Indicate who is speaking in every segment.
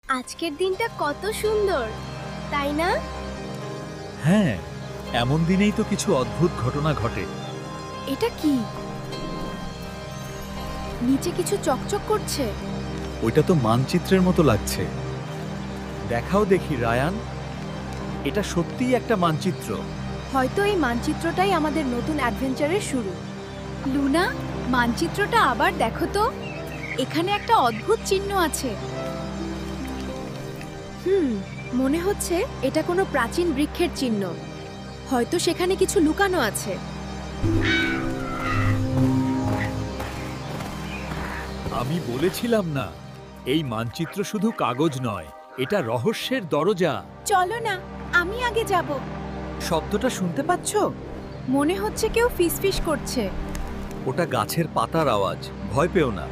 Speaker 1: আজকের দিনটা কত সুন্দর, তাই না?
Speaker 2: হ্যাঁ, এমন দিনেই তো কিছু অদ্ভুত ঘটনা ঘটে।
Speaker 1: এটা কি? নিচে কিছু চকচক করছে।
Speaker 2: ওইটা তো মানচিত্রের মতো লাগছে। দেখাও দেখি রায়ান, এটা সত্যিই একটা মানচিত্র।
Speaker 1: হয়তো এই মানচিত্রটাই আমাদের নতুন অ্যাডভেঞ্চারের শুরু। লুনা, মানচিত্রটা আবার দেখো তো। এখানে একটা অদ্ভুত চিহ্ন আছে। মনে হচ্ছে এটা কোনো প্রাচীন বৃক্ষের চিহ্ন। হয়তো সেখানে কিছু লুকানো আছে।
Speaker 2: আমি বলেছিলাম না, এই মানচিত্র শুধু কাগজ নয়, এটা রহস্যের দরজা।
Speaker 1: চলো না, আমি আগে যাব।
Speaker 2: শব্দটা শুনতে পাচ্ছ?
Speaker 1: মনে হচ্ছে কেউ ফিসফিস করছে।
Speaker 2: ওটা গাছের পাতার আওয়াজ, ভয় পেও না।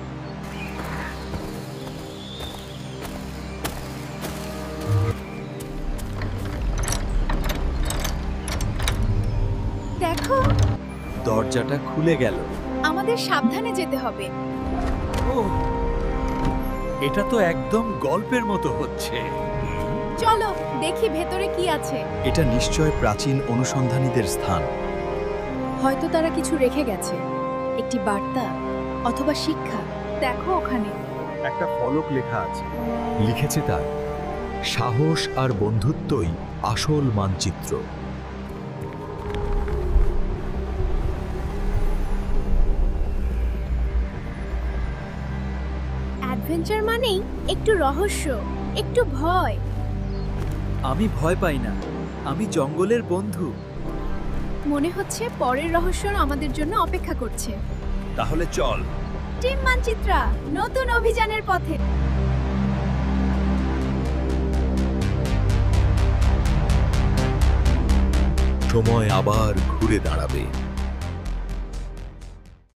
Speaker 1: দেখো,
Speaker 2: দরজাটা খুলে গেল।
Speaker 1: আমাদের সাবধানে যেতে হবে।
Speaker 2: ওহ, এটা তো একদম গল্পের মতো হচ্ছে।
Speaker 1: চলো দেখি ভেতরে কি আছে।
Speaker 2: এটা নিশ্চয় প্রাচীন অনুসন্ধানীদের স্থান।
Speaker 1: হয়তো তারা কিছু রেখে গেছে, একটি বার্তা অথবা শিক্ষা। দেখো ওখানে।
Speaker 2: একটা ফলক লেখা আছে। লিখেছে তার, সাহস আর বন্ধুত্বই আসল মানচিত্র।
Speaker 1: অ্যাডভেঞ্চার মানেই একটু রহস্য, একটু ভয়।
Speaker 2: আমি ভয় পাই না, আমি জঙ্গলের বন্ধু।
Speaker 1: মনে হচ্ছে পরের রহস্য আমাদের জন্য অপেক্ষা করছে।
Speaker 2: তাহলে চল।
Speaker 1: টিম মানচিত্রা নতুন অভিযানের পথে।
Speaker 2: সময় আবার ঘুরে দাঁড়াবে।